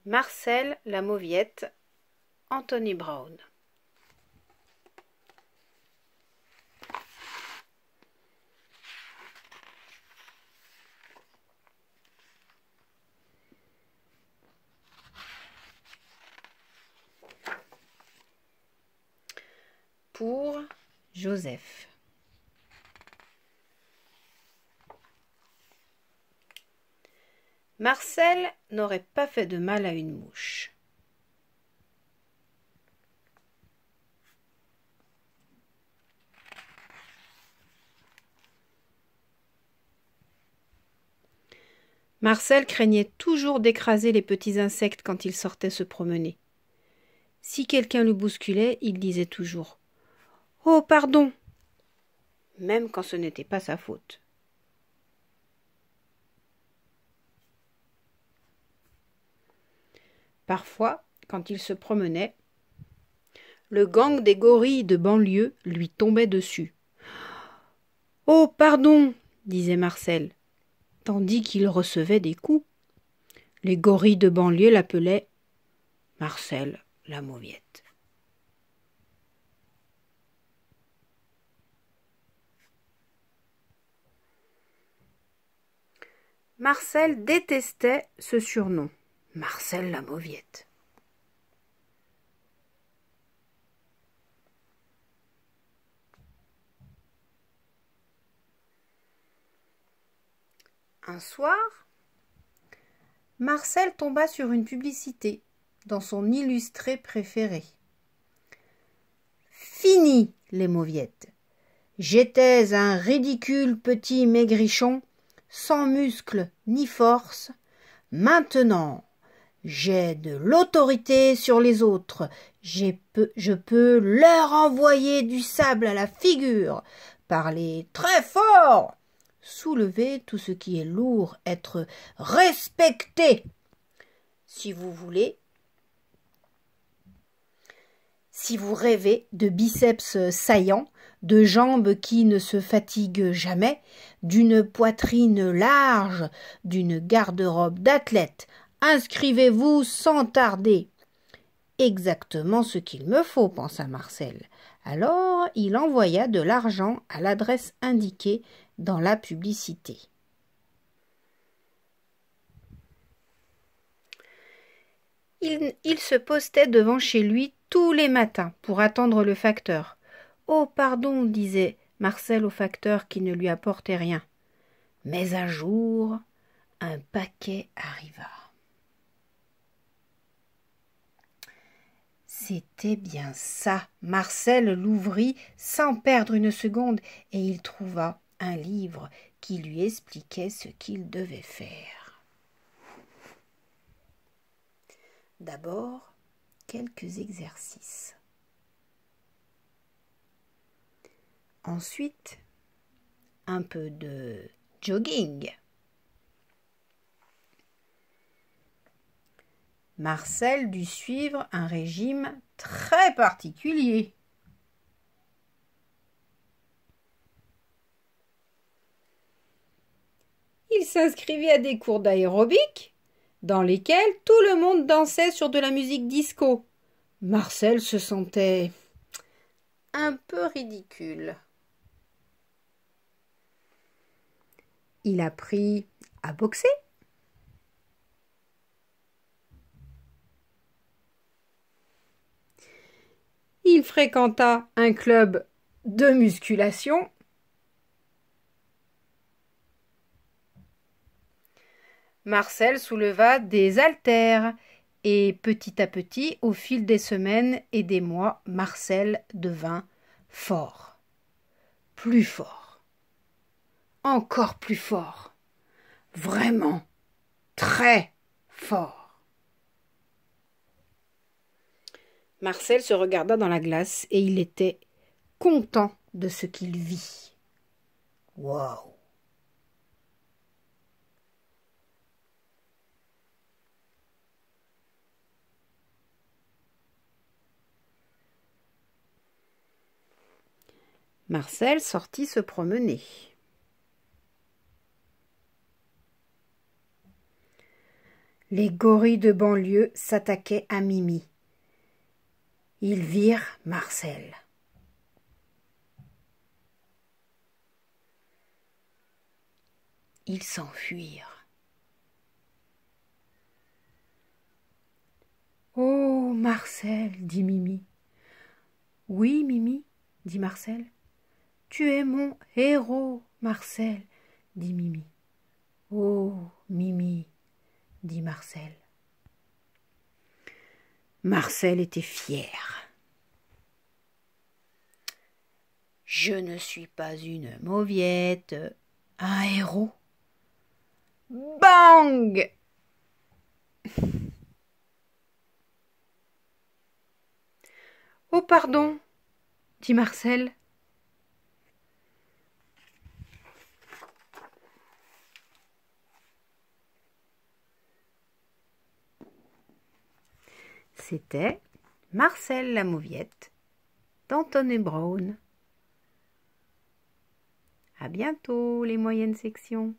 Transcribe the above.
Marcel la Mauviette, Anthony Brown. Pour Joseph. Marcel n'aurait pas fait de mal à une mouche. Marcel craignait toujours d'écraser les petits insectes quand il sortait se promener. Si quelqu'un le bousculait, il disait toujours « Oh, pardon !» même quand ce n'était pas sa faute. Parfois, quand il se promenait, le gang des gorilles de banlieue lui tombait dessus. « Oh, pardon !» disait Marcel, tandis qu'il recevait des coups. Les gorilles de banlieue l'appelaient Marcel la Mauviette. Marcel détestait ce surnom, Marcel la Mauviette. Un soir, Marcel tomba sur une publicité dans son illustré préféré. Fini les mauviettes. J'étais un ridicule petit maigrichon, sans muscles ni force. Maintenant, j'ai de l'autorité sur les autres. Je peux leur envoyer du sable à la figure, parler très fort, soulever tout ce qui est lourd, être respecté. Si vous voulez, si vous rêvez de biceps saillants, de jambes qui ne se fatiguent jamais, d'une poitrine large, d'une garde-robe d'athlète, inscrivez-vous sans tarder. Exactement ce qu'il me faut, pensa Marcel. Alors il envoya de l'argent à l'adresse indiquée dans la publicité. Il se postait devant chez lui tous les matins pour attendre le facteur. « Oh, pardon !» disait Marcel au facteur qui ne lui apportait rien. Mais un jour, un paquet arriva. C'était bien ça. Marcel l'ouvrit sans perdre une seconde et il trouva un livre qui lui expliquait ce qu'il devait faire. D'abord, quelques exercices. Ensuite, un peu de jogging. Marcel dut suivre un régime très particulier. Il s'inscrivit à des cours d'aérobic dans lesquels tout le monde dansait sur de la musique disco. Marcel se sentait un peu ridicule. Il apprit à boxer. Il fréquenta un club de musculation. Marcel souleva des haltères et petit à petit, au fil des semaines et des mois, Marcel devint fort, plus fort, encore plus fort, vraiment très fort. Marcel se regarda dans la glace et il était content de ce qu'il vit. Waouh! Marcel sortit se promener. Les gorilles de banlieue s'attaquaient à Mimi. Ils virent Marcel. Ils s'enfuirent. « Oh, Marcel, dit Mimi. »« Oui, Mimi, dit Marcel. »« Tu es mon héros, Marcel, dit Mimi. »« Oh, Mimi, dit Marcel. » Marcel était fier. « Je ne suis pas une mauviette, un héros. » Bang! « Oh, pardon, dit Marcel. » C'était Marcel la mauviette d'Anton Brown. À bientôt les moyennes sections.